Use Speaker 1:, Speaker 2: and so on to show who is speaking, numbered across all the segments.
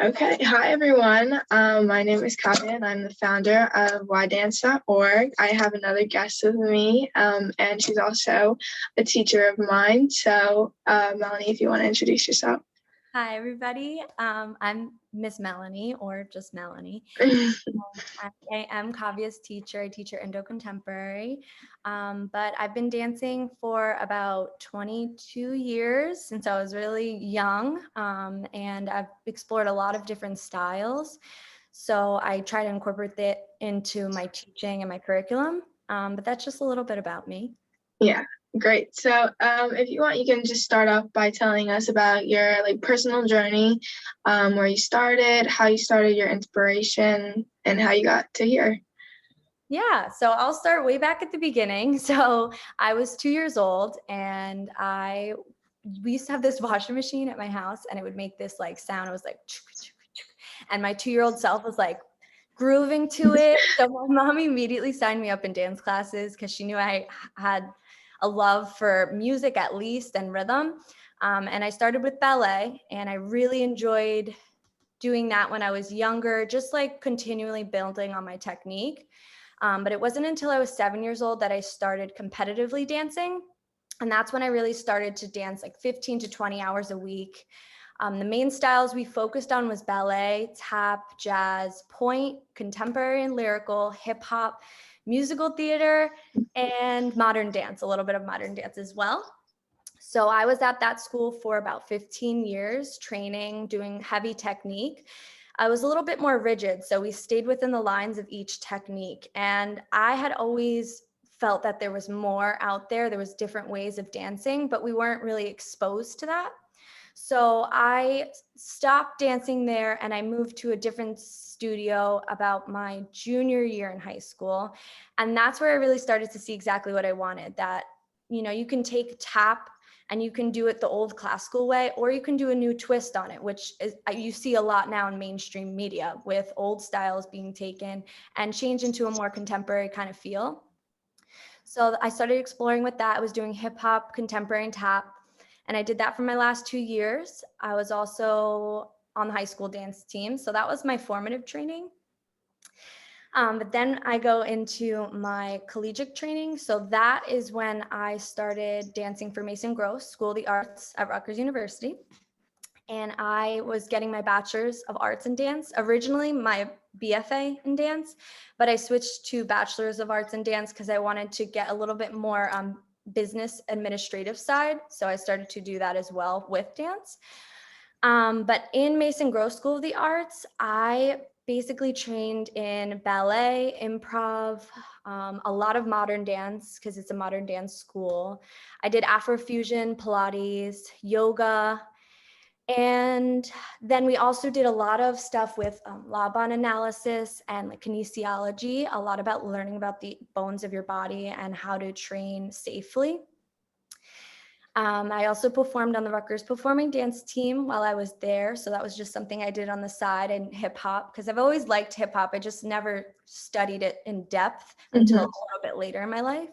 Speaker 1: Okay, hi everyone. My name is Kavya and I'm the founder of ydance.org. I have another guest with me, and she's also a teacher of mine. So, Melanie, if you want to introduce yourself.
Speaker 2: Hi, everybody. I'm Miss Melanie, or just Melanie. I am Kavya's teacher. I teach her Indo Contemporary, but I've been dancing for about 22 years since I was really young, and I've explored a lot of different styles. So I try to incorporate that into my teaching and my curriculum, but that's just a little bit about me.
Speaker 1: Yeah, great. So, if you want, you can just start off by telling us about your personal journey, where you started, how you started your inspiration, and how you got to here.
Speaker 2: Yeah, so I'll start way back at the beginning. So I was 2 years old and we used to have this washing machine at my house and it would make this sound. It was like, chuk, chuk, chuk. And my 2-year-old self was like grooving to it. So my mom immediately signed me up in dance classes because she knew I had a love for music at least and rhythm. And I started with ballet and I really enjoyed doing that when I was younger, just like continually building on my technique. But it wasn't until I was 7 years old that I started competitively dancing. And that's when I really started to dance like 15 to 20 hours a week. The main styles we focused on was ballet, tap, jazz, point, contemporary and lyrical, hip hop, musical theater, and modern dance, a little bit of modern dance as well. So I was at that school for about 15 years, training, doing heavy technique. I was a little bit more rigid, so we stayed within the lines of each technique. And I had always felt that there was more out there. There was different ways of dancing, but we weren't really exposed to that. So I stopped dancing there and I moved to a different studio about my junior year in high school. And that's where I really started to see exactly what I wanted, that you can take tap and you can do it the old classical way, or you can do a new twist on it, which is you see a lot now in mainstream media with old styles being taken and changed into a more contemporary kind of feel. So I started exploring with that. I was doing hip hop, contemporary, and tap. And I did that for my last 2 years. I was also on the high school dance team. So that was my formative training. But then I go into my collegiate training. So that is when I started dancing for Mason Gross School of the Arts at Rutgers University. And I was getting my bachelor's of arts in dance, originally my BFA in dance, but I switched to bachelor's of arts in dance because I wanted to get a little bit more business administrative side. So I started to do that as well with dance. But in Mason Gross School of the Arts, I basically trained in ballet, improv, a lot of modern dance because it's a modern dance school. I did Afrofusion, Pilates, yoga, and then we also did a lot of stuff with Laban analysis and like kinesiology, a lot about learning about the bones of your body and how to train safely. I also performed on the Rutgers performing dance team while I was there. So that was just something I did on the side in hip hop because I've always liked hip hop. I just never studied it in depth until a little bit later in my life.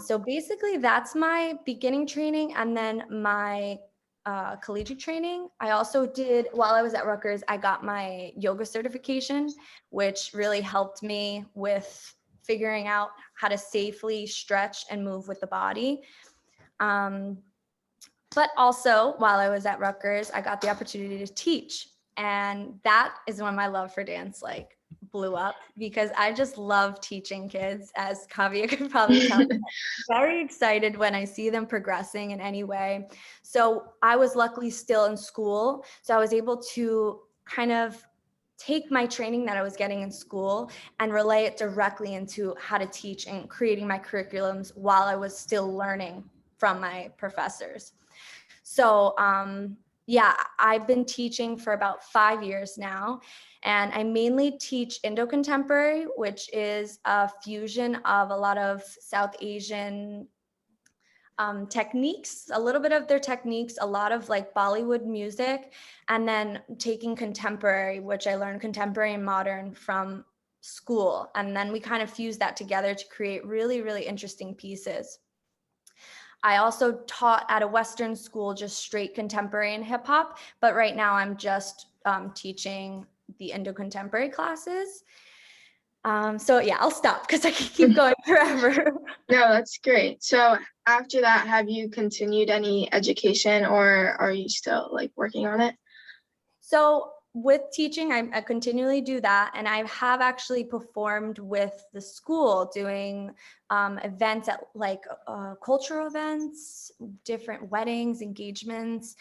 Speaker 2: So basically that's my beginning training, and then my collegiate training. I also did, while I was at Rutgers, I got my yoga certification, which really helped me with figuring out how to safely stretch and move with the body. But also, while I was at Rutgers, I got the opportunity to teach. And that is when my love for dance blew up, because I just love teaching kids, as Kavya could probably tell. Very excited when I see them progressing in any way. So I was luckily still in school. So I was able to kind of take my training that I was getting in school and relay it directly into how to teach and creating my curriculums while I was still learning from my professors. So yeah, I've been teaching for about 5 years now, and I mainly teach Indo-Contemporary, which is a fusion of a lot of South Asian techniques, a little bit of their techniques, a lot of like Bollywood music, and then taking contemporary, which I learned contemporary and modern from school. And then we kind of fuse that together to create really, really interesting pieces. I also taught at a Western school, just straight contemporary and hip hop. But right now I'm just teaching the Indo-contemporary classes. So yeah, I'll stop because I can keep going forever.
Speaker 1: No, that's great. So after that, have you continued any education, or are you still like working on it?
Speaker 2: So with teaching, I continually do that. And I have actually performed with the school doing events at like cultural events, different weddings, engagements,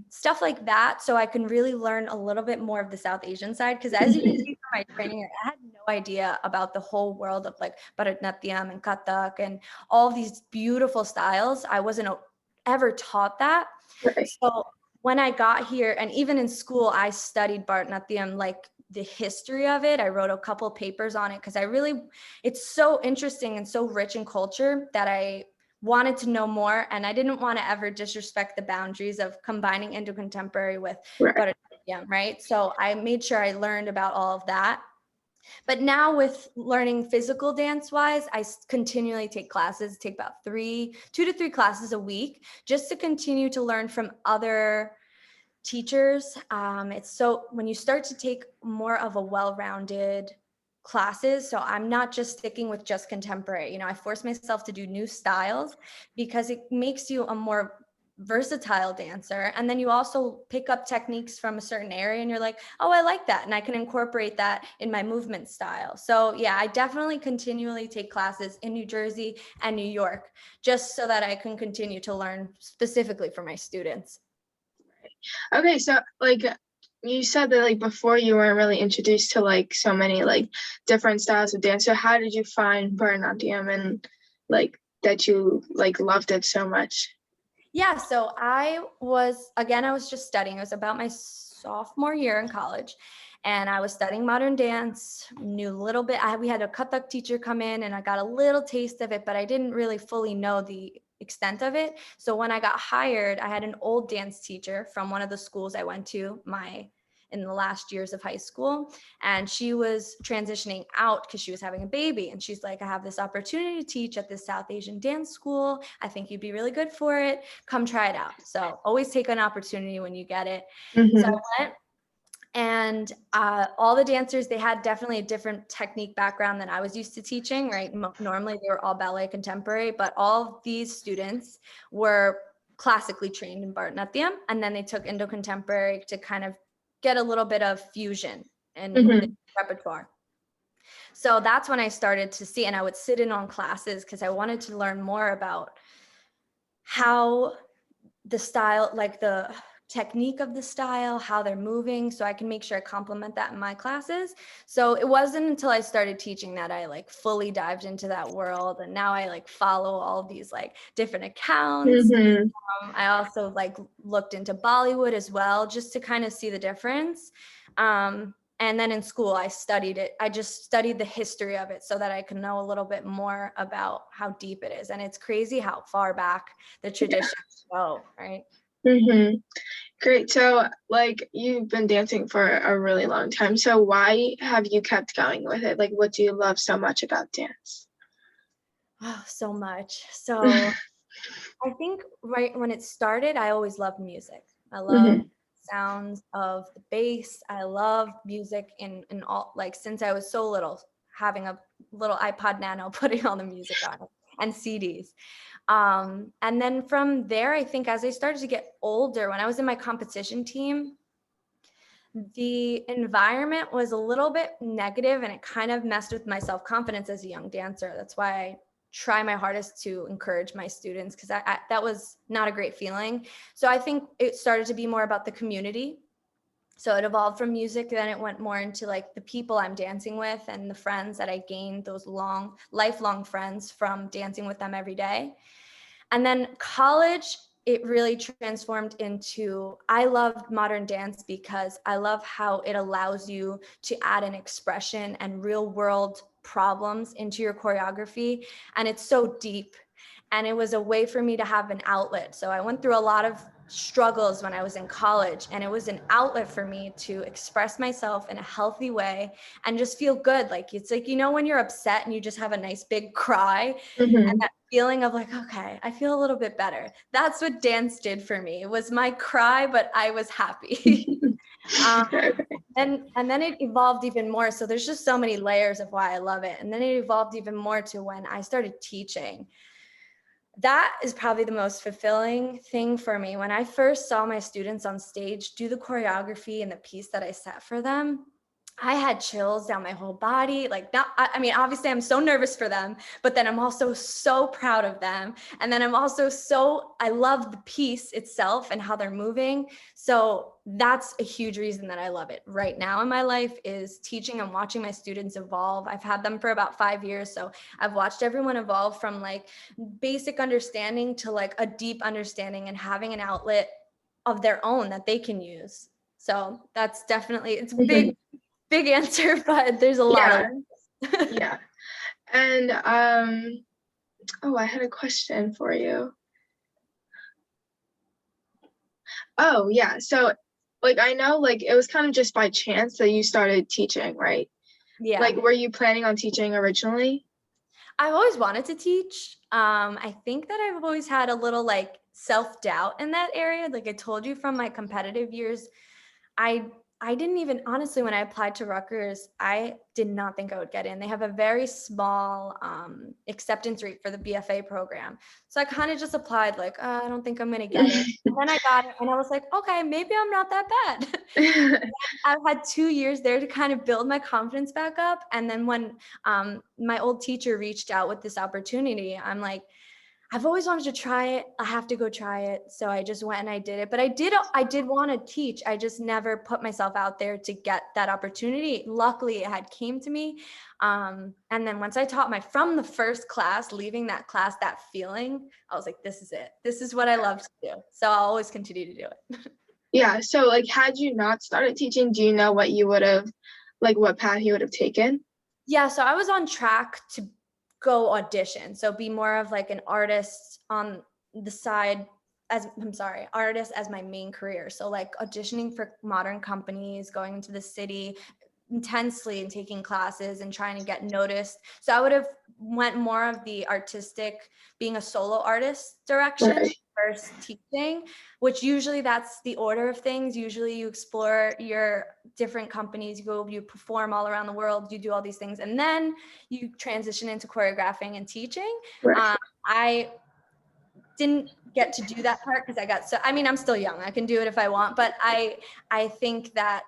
Speaker 2: stuff like that. So I can really learn a little bit more of the South Asian side. Because as you can see from my training, I had no idea about the whole world of like Bharatanatyam and Kathak and all these beautiful styles. I wasn't ever taught that.
Speaker 1: Right.
Speaker 2: So when I got here, and even in school, I studied Bharatanatyam, like the history of it. I wrote a couple papers on it because it's so interesting and so rich in culture that I wanted to know more. And I didn't want to ever disrespect the boundaries of combining Indo-contemporary with
Speaker 1: Right.
Speaker 2: Bharatanatyam, right? So I made sure I learned about all of that. But now with learning physical dance wise, I continually take classes, take about 2 to 3 classes a week, just to continue to learn from other teachers. It's so when you start to take more of a well-rounded classes, so I'm not just sticking with just contemporary. I force myself to do new styles because it makes you a more versatile dancer. And then you also pick up techniques from a certain area and you're like, oh, I like that. And I can incorporate that in my movement style. So yeah, I definitely continually take classes in New Jersey and New York, just so that I can continue to learn specifically for my students.
Speaker 1: Okay, so like you said that like before you weren't really introduced to like so many like different styles of dance. So how did you find Bernardium and like that you like loved it so much?
Speaker 2: Yeah, so I was just studying. It was about my sophomore year in college, and I was studying modern dance, knew a little bit. We had a Kathak teacher come in, and I got a little taste of it, but I didn't really fully know the extent of it. So when I got hired, I had an old dance teacher from one of the schools I went to in the last years of high school. And she was transitioning out because she was having a baby. And she's like, I have this opportunity to teach at this South Asian dance school. I think you'd be really good for it. Come try it out. So always take an opportunity when you get it. So
Speaker 1: Mm-hmm.
Speaker 2: I went, and all the dancers, they had definitely a different technique background than I was used to teaching, right? Normally they were all ballet contemporary, but all of these students were classically trained in Bharatanatyam, and then they took Indo-contemporary to kind of get a little bit of fusion in the repertoire. So that's when I started to see, and I would sit in on classes because I wanted to learn more about how the style, like the technique of the style, how they're moving, so I can make sure I complement that in my classes. So it wasn't until I started teaching that I like fully dived into that world, and now I like follow all these like different accounts.
Speaker 1: Mm-hmm.
Speaker 2: I also like looked into Bollywood as well, just to kind of see the difference. And then in school, I studied it. I just studied the history of it so that I can know a little bit more about how deep it is. And it's crazy how far back the traditions go, right?
Speaker 1: Mm-hmm. Great. So like you've been dancing for a really long time. So why have you kept going with it? Like what do you love so much about dance?
Speaker 2: Oh, so much. So I think right when it started, I always loved music. I
Speaker 1: Mm-hmm.
Speaker 2: love sounds of the bass. I love music in all, like since I was so little, having a little iPod Nano, putting all the music on it and CDs. And then from there, I think as I started to get older, when I was in my competition team, the environment was a little bit negative and it kind of messed with my self-confidence as a young dancer. That's why I try my hardest to encourage my students, because that was not a great feeling. So I think it started to be more about the community. So it evolved from music, then it went more into like the people I'm dancing with and the friends that I gained, those lifelong friends from dancing with them every day. And then college, it really transformed into, I loved modern dance because I love how it allows you to add an expression and real world problems into your choreography. And it's so deep. And it was a way for me to have an outlet. So I went through a lot of struggles when I was in college, and it was an outlet for me to express myself in a healthy way and just feel good. Like it's like, when you're upset and you just have a nice big cry, and
Speaker 1: Mm-hmm.
Speaker 2: that feeling of like, okay, I feel a little bit better. That's what dance did for me. It was my cry, but I was happy. And then it evolved even more. So there's just so many layers of why I love it. And then it evolved even more to when I started teaching. That is probably the most fulfilling thing for me. When I first saw my students on stage do the choreography and the piece that I set for them, I had chills down my whole body. Like, not, I mean, obviously I'm so nervous for them, but then I'm also so proud of them. And then I'm also I love the piece itself and how they're moving. So that's a huge reason that I love it right now in my life, is teaching and watching my students evolve. I've had them for about 5 years. So I've watched everyone evolve from like basic understanding to like a deep understanding and having an outlet of their own that they can use. So that's definitely, it's big answer, but there's a lot of
Speaker 1: yeah. And oh, I had a question for you. Oh yeah, so like I know like it was kind of just by chance that you started teaching, right?
Speaker 2: Yeah.
Speaker 1: Like were you planning on teaching originally?
Speaker 2: I've always wanted to teach. I think that I've always had a little like self-doubt in that area. Like I told you, from my competitive years, I I didn't even, honestly, when I applied to Rutgers, I did not think I would get in. They have a very small acceptance rate for the BFA program. So I kind of just applied like, I don't think I'm going to get it. And then I got it and I was like, okay, maybe I'm not that bad. I've had 2 years there to kind of build my confidence back up. And then when my old teacher reached out with this opportunity, I'm like, I've always wanted to try it. I have to go try it. So I just went and I did it. But I did want to teach. I just never put myself out there to get that opportunity. Luckily, it had came to me. And then once I taught from the first class, leaving that class, that feeling, I was like, this is it. This is what I love to do. So I'll always continue to do it.
Speaker 1: Yeah, so like had you not started teaching, do you know what you would have, like what path you would have taken?
Speaker 2: Yeah, so I was on track to go audition. So be more of like an artist on the side, artist as my main career. So like auditioning for modern companies, going into the city intensely and taking classes and trying to get noticed. So I would have went more of the artistic, being a solo artist direction.
Speaker 1: Right.
Speaker 2: First teaching, which usually that's the order of things. Usually you explore your different companies, you perform all around the world, you do all these things, and then you transition into choreographing and teaching.
Speaker 1: Right.
Speaker 2: I didn't get to do that part because I'm still young. I can do it if I want, but I think that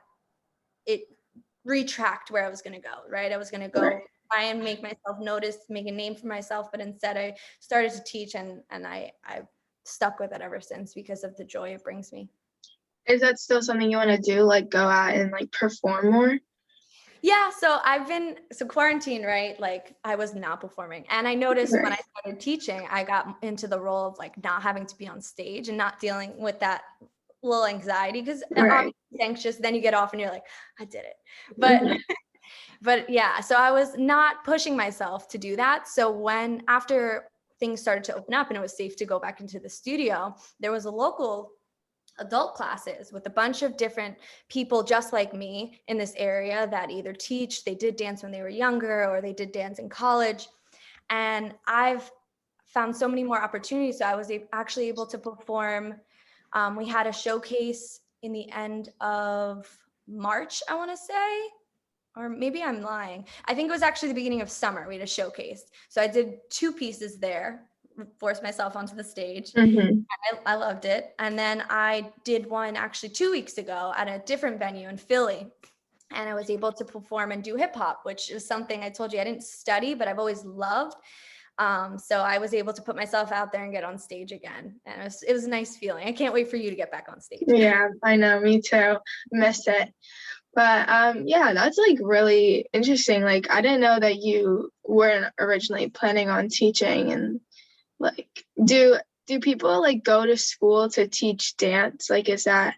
Speaker 2: it retracked where I was going to go, right? I was going to go try and make myself noticed, make a name for myself, but instead I started to teach and I've stuck with it ever since because of the joy it brings me.
Speaker 1: Is that still something you want to do, like go out and like perform more?
Speaker 2: Yeah, so quarantine, right? Like I was not performing. And I noticed when I started teaching, I got into the role of like not having to be on stage and not dealing with that little anxiety because obviously anxious, then you get off and you're like, I did it. But yeah, so I was not pushing myself to do that. So after things started to open up and it was safe to go back into the studio, there was a local adult classes with a bunch of different people just like me in this area that either they did dance when they were younger, or they did dance in college. And I've found so many more opportunities. So I was actually able to perform. We had a showcase in the end of March, I want to say, or maybe I'm lying. I think it was actually the beginning of summer. We had a showcase. So I did 2 pieces there, forced myself onto the stage. I loved it. And then I did one actually 2 weeks ago at a different venue in Philly. And I was able to perform and do hip hop, which is something I told you I didn't study, but I've always loved. So I was able to put myself out there and get on stage again. And it was a nice feeling. I can't wait for you to get back on stage.
Speaker 1: Yeah, I know, me too. Miss it. But yeah, that's like really interesting. Like I didn't know that you weren't originally planning on teaching. And like do people like go to school to teach dance? Like is that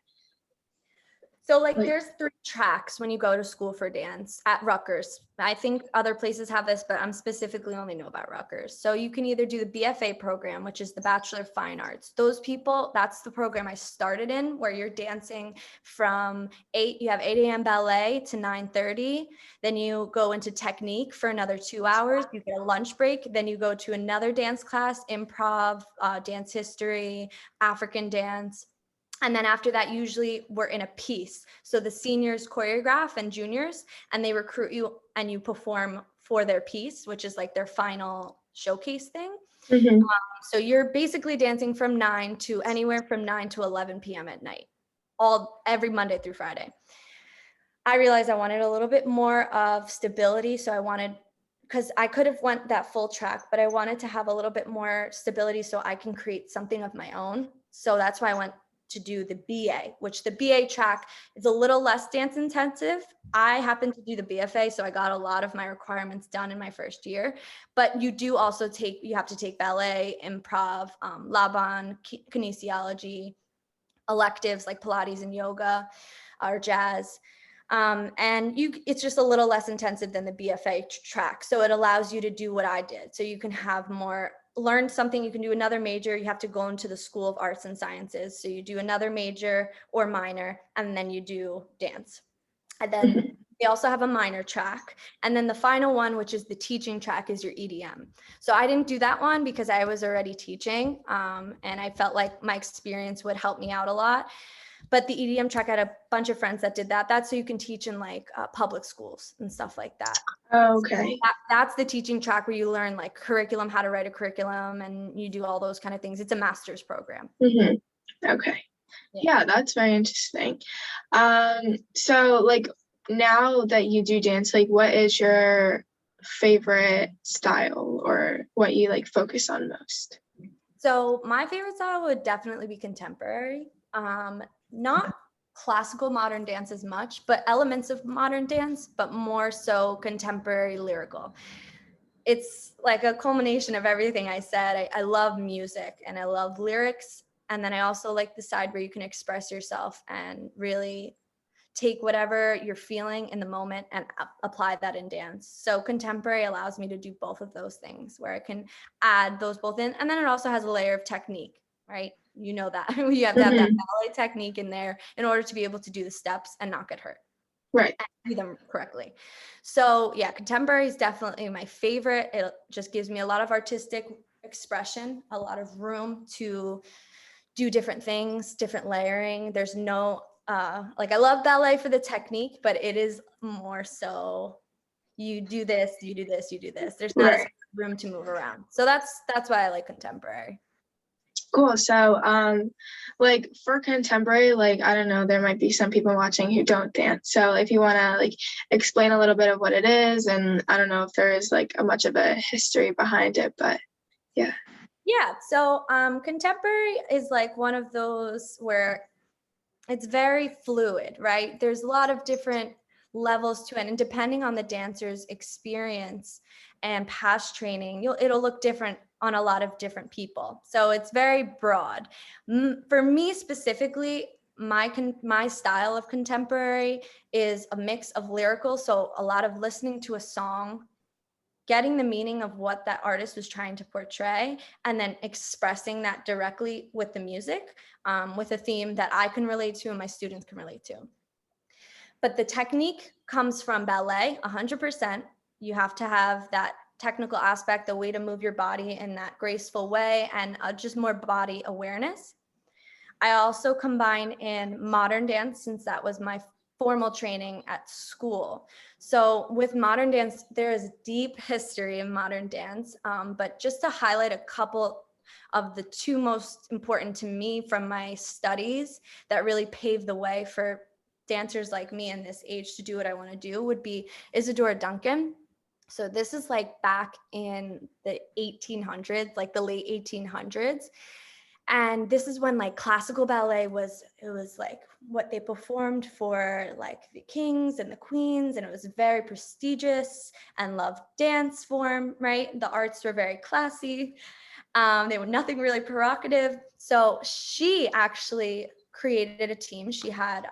Speaker 2: So like
Speaker 1: Like,
Speaker 2: there's 3 tracks when you go to school for dance at Rutgers. I think other places have this, but I'm specifically only know about Rutgers. So you can either do the BFA program, which is the Bachelor of Fine Arts. Those people, that's the program I started in, where you're dancing from 8, you have 8 a.m. ballet to 9:30. Then you go into technique for another 2 hours. You get a lunch break. Then you go to another dance class, improv, dance history, African dance. And then after that, usually we're in a piece. So the seniors choreograph and juniors, and they recruit you and you perform for their piece, which is like their final showcase thing.
Speaker 1: mhm.
Speaker 2: So you're basically dancing from 9 to anywhere from 9 to 11 p.m. at night, every Monday through Friday. I realized I wanted a little bit more of stability. So I wanted, because I could have went that full track, but I wanted to have a little bit more stability so I can create something of my own. So that's why I went to do the BA, which the BA track is a little less dance intensive. I happened to do the BFA, so I got a lot of my requirements done in my first year. But you do also you have to take ballet, improv, Laban, kinesiology, electives like Pilates and yoga or jazz. And it's just a little less intensive than the BFA track. So it allows you to do what I did. So you can have learn something, you can do another major, you have to go into the School of Arts and Sciences. So you do another major or minor, and then you do dance. And then they also have a minor track. And then the final one, which is the teaching track, is your EDM. So I didn't do that one because I was already teaching. And I felt like my experience would help me out a lot. But the EDM track, I had a bunch of friends that did that. That's so you can teach in like public schools and stuff like that. So
Speaker 1: Okay.
Speaker 2: that's the teaching track where you learn like curriculum, how to write a curriculum, and you do all those kind of things. It's a master's program.
Speaker 1: Mhm. Okay. Yeah, that's very interesting. So like now that you do dance, like what is your favorite style or what you like focus on most?
Speaker 2: So my favorite style would definitely be contemporary. Not classical modern dance as much, but elements of modern dance, but more so contemporary lyrical. It's like a culmination of everything I said. I love music and I love lyrics. And then I also like the side where you can express yourself and really take whatever you're feeling in the moment and apply that in dance. So contemporary allows me to do both of those things where I can add those both in. And then it also has a layer of technique, right? You know that you have to have that
Speaker 1: Mhm.
Speaker 2: ballet technique in there in order to be able to do the steps and not get hurt
Speaker 1: Right.
Speaker 2: and do them correctly. So yeah, contemporary is definitely my favorite. It just gives me a lot of artistic expression, a lot of room to do different things, different layering. There's no like I love ballet for the technique, but it is more so you do this, you do this, you do this. There's not as
Speaker 1: Right.
Speaker 2: much room to move around. So that's why I like contemporary.
Speaker 1: Cool. So, like for contemporary, like I don't know, there might be some people watching who don't dance. So if you want to like explain a little bit of what it is, and I don't know if there is like a much of a history behind it, but yeah.
Speaker 2: Yeah. So contemporary is like one of those where it's very fluid, right? There's a lot of different levels to it. And depending on the dancer's experience and past training, it'll look different on a lot of different people. So it's very broad. For me specifically, my style of contemporary is a mix of lyrical. So a lot of listening to a song, getting the meaning of what that artist was trying to portray, and then expressing that directly with the music, with a theme that I can relate to and my students can relate to. But the technique comes from ballet 100%. You have to have that technical aspect, the way to move your body in that graceful way, and just more body awareness. I also combine in modern dance since that was my formal training at school. So with modern dance, there is deep history in modern dance, but just to highlight a couple of the 2 most important to me from my studies that really paved the way for dancers like me in this age to do what I want to do would be Isadora Duncan. So this is like back in the 1800s, like the late 1800s. And this is when like classical ballet was like what they performed for like the kings and the queens, and it was very prestigious and loved dance form, right? The arts were very classy. They were nothing really provocative. So she actually created a team. She had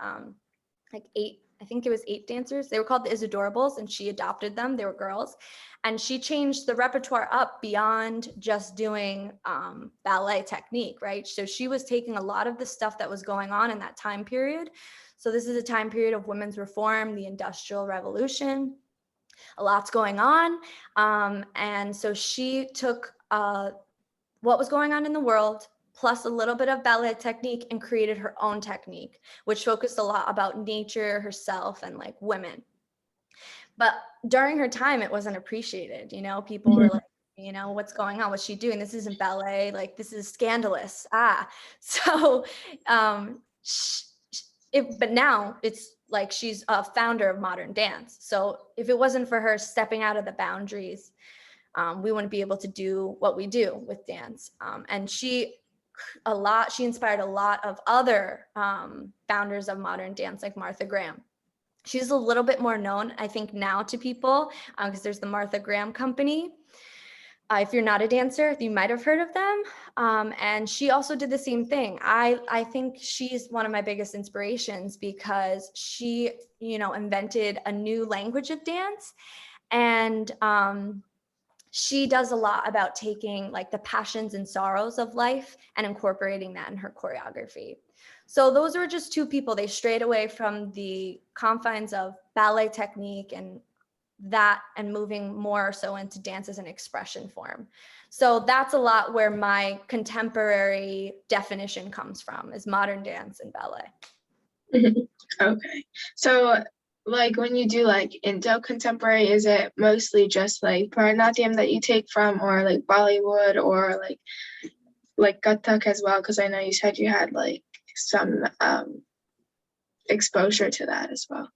Speaker 2: like 8, I think it was 8 dancers. They were called the Isadorables, and she adopted them. They were girls. And she changed the repertoire up beyond just doing ballet technique, right? So she was taking a lot of the stuff that was going on in that time period. So this is a time period of women's reform, the Industrial Revolution, a lot's going on. And so she took what was going on in the world, plus a little bit of ballet technique, and created her own technique, which focused a lot about nature, herself, and like women. But during her time, it wasn't appreciated. You know, people were like, you know, what's going on? What's she doing? This isn't ballet. Like, this is scandalous. So, but now it's like she's a founder of modern dance. So if it wasn't for her stepping out of the boundaries, we wouldn't be able to do what we do with dance. And she inspired a lot of other founders of modern dance, like Martha Graham. She's a little bit more known, I think, now to people because there's the Martha Graham Company. If you're not a dancer, you might have heard of them. And she also did the same thing. I think she's one of my biggest inspirations because she, you know, invented a new language of dance. And she does a lot about taking like the passions and sorrows of life and incorporating that in her choreography. So those were just 2 people. They strayed away from the confines of ballet technique and moving more so into dance as an expression form. So that's a lot where my contemporary definition comes from, is modern dance and ballet.
Speaker 1: Okay. So like when you do like Indo contemporary, is it mostly just like Bernardium that you take from, or like Bollywood, or like Kathak as well? Because I know you said you had like some exposure to that as well.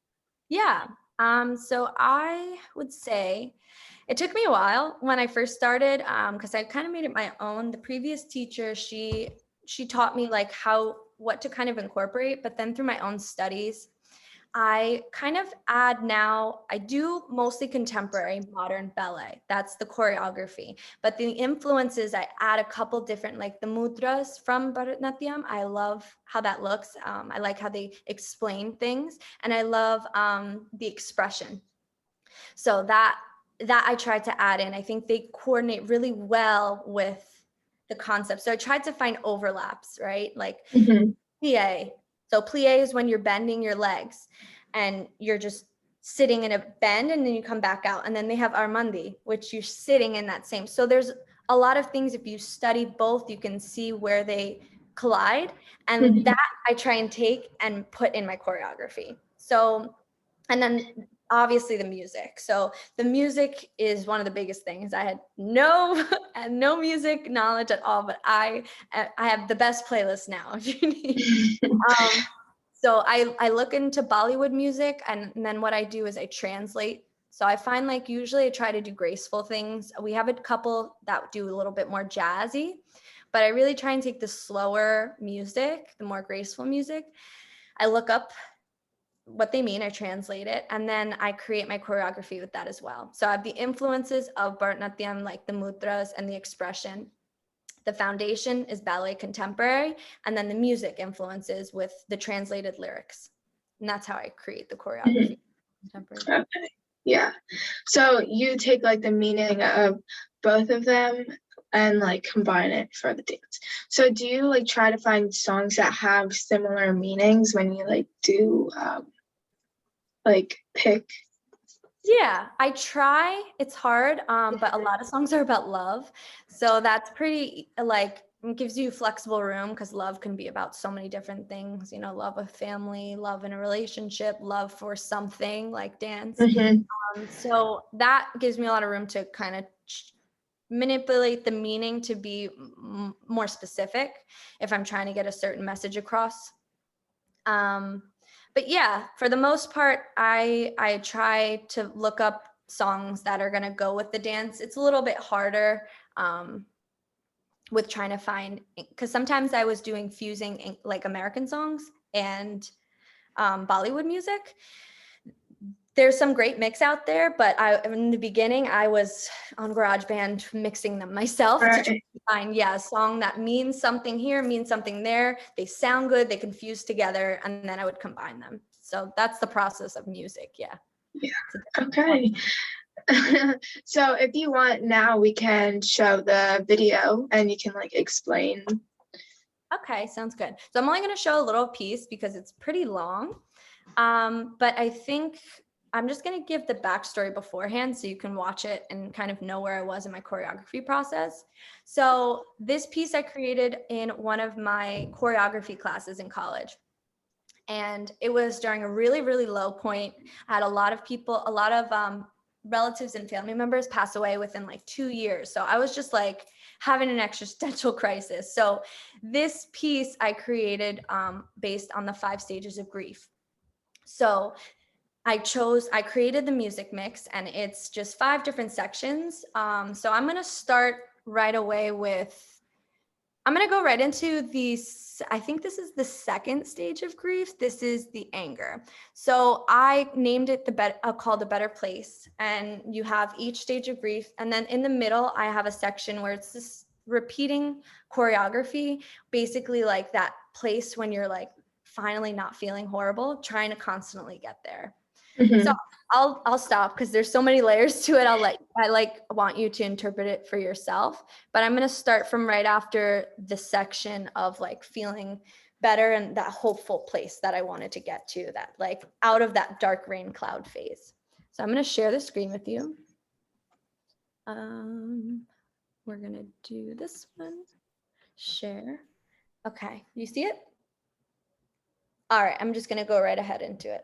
Speaker 2: Yeah. So I would say it took me a while when I first started because I kind of made it my own. The previous teacher, she taught me like what to kind of incorporate, but then through my own studies, I kind of add now, I do mostly contemporary modern ballet. That's the choreography. But the influences, I add a couple different, like the mudras from Bharatanatyam. I love how that looks. I like how they explain things. And I love the expression. So that I tried to add in. I think they coordinate really well with the concept. So I tried to find overlaps, right? Like plie. So plie is when you're bending your legs and you're just sitting in a bend and then you come back out. And then they have armandi, which you're sitting in that same. So there's a lot of things. If you study both, you can see where they collide. And that I try and take and put in my choreography. So, and then obviously the music. So the music is one of the biggest things. I had no music knowledge at all, but I have the best playlist now if you need. So I look into Bollywood music, and then what I do is I translate. So I find like usually I try to do graceful things. We have a couple that do a little bit more jazzy, but I really try and take the slower music, the more graceful music. I look up what they mean, I translate it, and then I create my choreography with that as well. So I have the influences of Bharatanatyam, like the mudras and the expression. The foundation is ballet contemporary, and then the music influences with the translated lyrics. And that's how I create the choreography.
Speaker 1: Okay. Yeah. So you take like the meaning of both of them and like combine it for the dance. So do you like try to find songs that have similar meanings when you like do like pick?
Speaker 2: Yeah, I try. It's hard, but a lot of songs are about love. So that's pretty like it gives you flexible room because love can be about so many different things, you know, love of family, love in a relationship, love for something like dance. So that gives me a lot of room to kind of manipulate the meaning to be more specific if I'm trying to get a certain message across. But yeah, for the most part, I try to look up songs that are gonna go with the dance. It's a little bit harder with trying to find, because sometimes I was doing fusing like American songs and Bollywood music. there's some great mix out there, but in the beginning, I was on GarageBand mixing them myself to try to find, a song that means something here, means something there. They sound good, they can fuse together, and then I would combine them. So that's the process of music, yeah.
Speaker 1: Okay. So if you want now, we can show the video and you can like explain.
Speaker 2: Okay, sounds good. So I'm only going to show a little piece because it's pretty long. But I think I'm just going to give the backstory beforehand so you can watch it and kind of know where I was in my choreography process. So this piece I created in one of my choreography classes in college. And it was during a really, really low point. I had a lot of people, a lot of relatives and family members pass away within like 2 years. So I was just like having an existential crisis. So this piece I created based on the 5 stages of grief. So I created the music mix, and it's just 5 different sections. So I'm going to start right away I'm going to go right into I think this is the 2nd stage of grief. This is the anger. So I named it called A Better Place. And you have each stage of grief. And then in the middle, I have a section where it's this repeating choreography, basically like that place when you're like finally not feeling horrible, trying to constantly get there. So I'll stop because there's so many layers to it. I want you to interpret it for yourself, but I'm going to start from right after the section of like feeling better and that hopeful place that I wanted to get to, that like out of that dark rain cloud phase. So I'm going to share the screen with you. We're going to do this one, share. Okay. You see it? All right. I'm just going to go right ahead into it.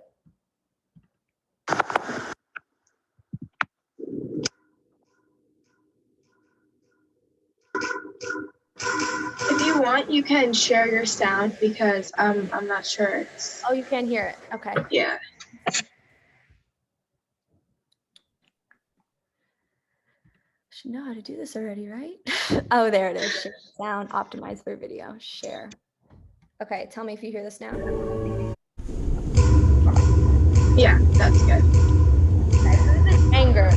Speaker 1: If you want, you can share your sound because I'm not sure it's.
Speaker 2: Oh, you can hear it. Okay.
Speaker 1: Yeah.
Speaker 2: Should know how to do this already, right? Oh, there it is. Share sound, optimize for video, share. Okay, tell me if you hear this now.
Speaker 1: Yeah, that's good.
Speaker 2: Okay, so this is anger.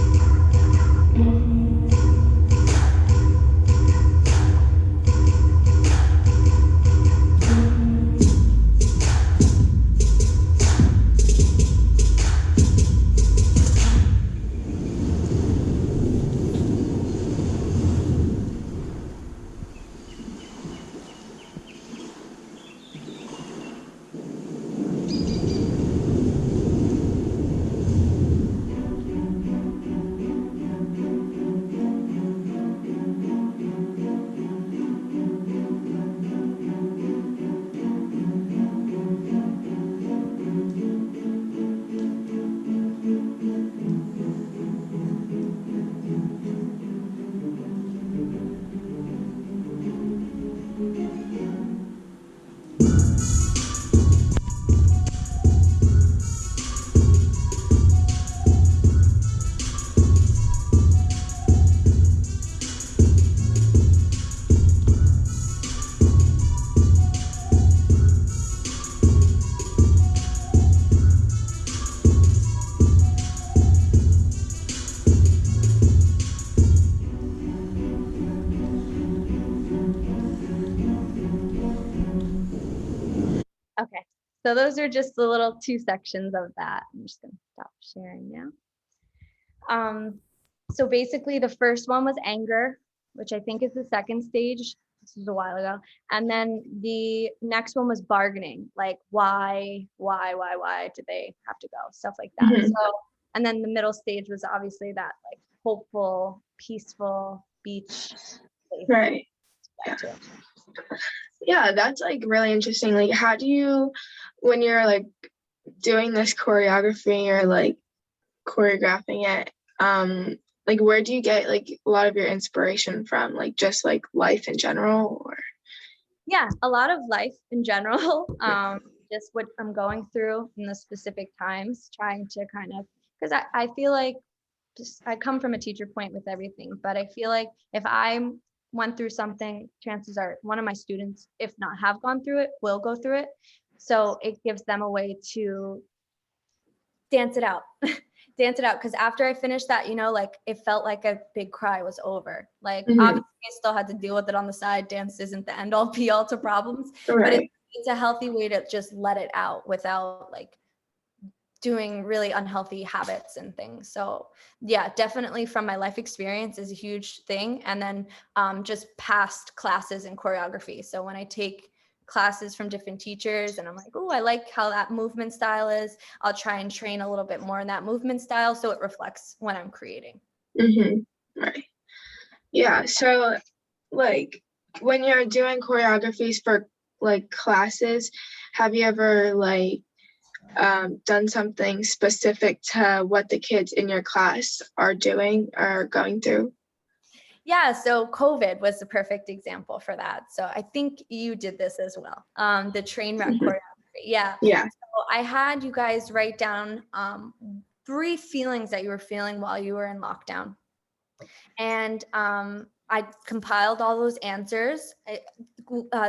Speaker 2: Okay, so those are just the little 2 sections of that. I'm just gonna stop sharing now. So basically the first one was anger, which I think is the 2nd stage. This was a while ago. And then the next one was bargaining, like why did they have to go? Stuff like that. So, and then the middle stage was obviously that like hopeful, peaceful beach place.
Speaker 1: Right. Yeah, that's like really interesting. Like, how do you, when you're like doing this choreography or like choreographing it, like where do you get like a lot of your inspiration from? Like just like life in general, or?
Speaker 2: Yeah, a lot of life in general. Just what I'm going through in the specific times, trying to kind of, because I feel like I come from a teacher point with everything, but I feel like if I went through something, chances are one of my students, if not have gone through it, will go through it. So it gives them a way to dance it out. Dance it out. Because after I finished that, like it felt like a big cry was over. Like obviously I still had to deal with it on the side. Dance isn't the end all be all to problems, but it's a healthy way to just let it out without like doing really unhealthy habits and things. So yeah, definitely from my life experience is a huge thing. And then just past classes in choreography. So when I take classes from different teachers and I'm like, oh, I like how that movement style is, I'll try and train a little bit more in that movement style so it reflects when I'm creating.
Speaker 1: Right. Yeah. So like when you're doing choreographies for like classes, have you ever like done something specific to what the kids in your class are doing or going through?
Speaker 2: Yeah, so COVID was the perfect example for that. So I think you did this as well. The train wreck choreography. Yeah.
Speaker 1: Yeah.
Speaker 2: So I had you guys write down 3 feelings that you were feeling while you were in lockdown. And I compiled all those answers.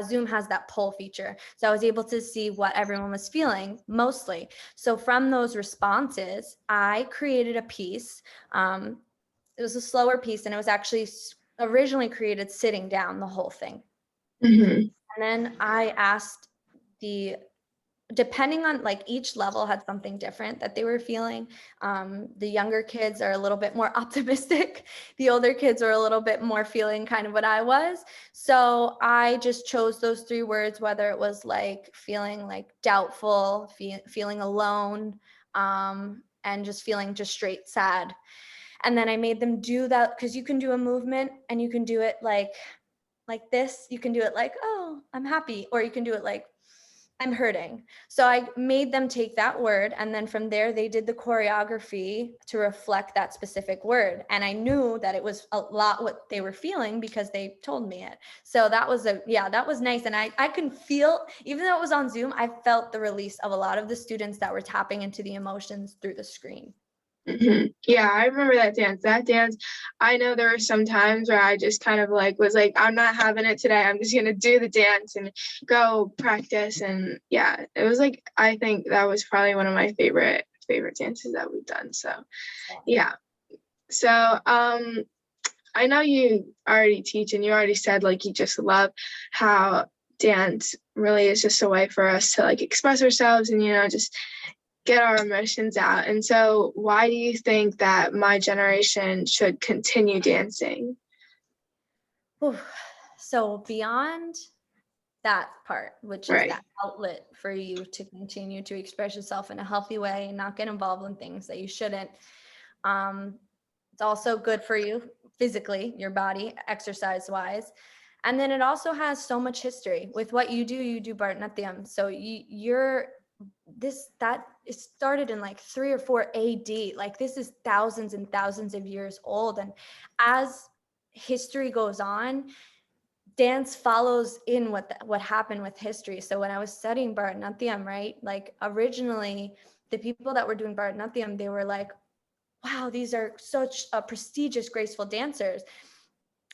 Speaker 2: Zoom has that poll feature. So I was able to see what everyone was feeling mostly. So from those responses, I created a piece. It was a slower piece and it was actually originally created sitting down the whole thing. And then I asked depending on like each level had something different that they were feeling. The younger kids are a little bit more optimistic. The older kids are a little bit more feeling kind of what I was. So I just chose those 3 words, whether it was like feeling like doubtful, feeling alone, and just feeling just straight sad. And then I made them do that because you can do a movement and you can do it like this. You can do it like, oh, I'm happy. Or you can do it like, I'm hurting. So I made them take that word. And then from there, they did the choreography to reflect that specific word. And I knew that it was a lot what they were feeling because they told me it. So that was that was nice. And I can feel, even though it was on Zoom, I felt the release of a lot of the students that were tapping into the emotions through the screen.
Speaker 1: Yeah, I remember that dance. I know there were some times where I just kind of like was like, I'm not having it today. I'm just gonna do the dance and go practice. And yeah, it was like I think that was probably one of my favorite dances that we've done. So yeah. So I know you already teach and you already said like you just love how dance really is just a way for us to like express ourselves and just get our emotions out. And so why do you think that my generation should continue dancing?
Speaker 2: So beyond that part, which is
Speaker 1: Right.
Speaker 2: that outlet for you to continue to express yourself in a healthy way and not get involved in things that you shouldn't. It's also good for you physically, your body, exercise wise. And then it also has so much history with what you do Bernardium. So it started in like 3 or 4 AD. Like this is thousands and thousands of years old. And as history goes on, dance follows in what happened with history. So when I was studying Bharatanatyam, right, like originally the people that were doing Bharatanatyam, they were like, wow, these are such prestigious, graceful dancers.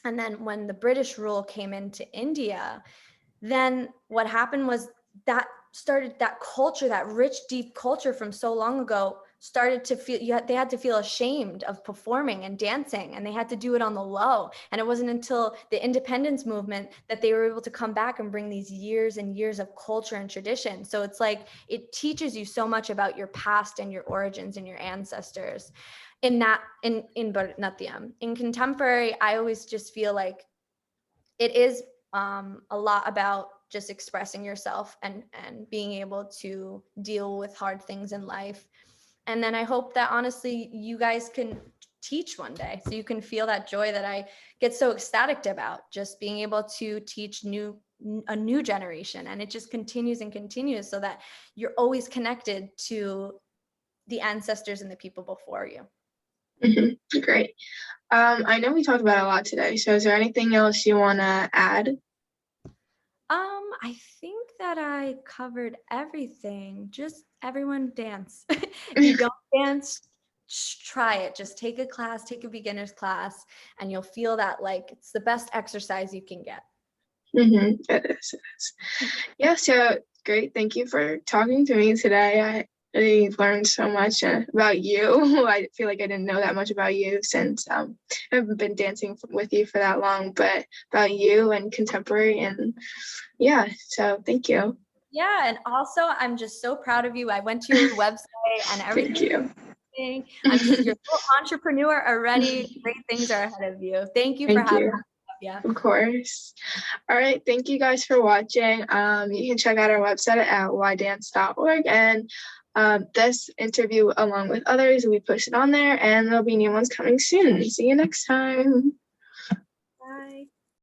Speaker 2: And then when the British rule came into India, then what happened was that started that culture, that rich, deep culture from so long ago started to feel, they had to feel ashamed of performing and dancing, and they had to do it on the low. And it wasn't until the independence movement that they were able to come back and bring these years and years of culture and tradition. So it's like, it teaches you so much about your past and your origins and your ancestors in Bharatanatyam. In contemporary, I always just feel like it is a lot about just expressing yourself and being able to deal with hard things in life. And then I hope that honestly you guys can teach one day, so you can feel that joy that I get so ecstatic about, just being able to teach a new generation. And it just continues and continues so that you're always connected to the ancestors and the people before you.
Speaker 1: Great. I know we talked about a lot today. So is there anything else you want to add?
Speaker 2: I think that I covered everything. Just everyone dance. If you don't dance, try it. Just take a class, take a beginner's class, and you'll feel that like it's the best exercise you can get.
Speaker 1: It is. Yeah, so great. Thank you for talking to me today. I learned so much about you. I feel like I didn't know that much about you since I haven't been dancing with you for that long, but about you and contemporary, and yeah, so thank you.
Speaker 2: Yeah, and also I'm just so proud of you. I went to your website and
Speaker 1: Thank
Speaker 2: everything.
Speaker 1: you.
Speaker 2: I'm just you're a little entrepreneur already. Great things are ahead of you. Thank you for
Speaker 1: Thank
Speaker 2: having
Speaker 1: you.
Speaker 2: me. Yeah.
Speaker 1: Of course. All right. Thank you guys for watching. You can check out our website at ydance.org, and this interview, along with others, will be posted on there, and there'll be new ones coming soon. See you next time.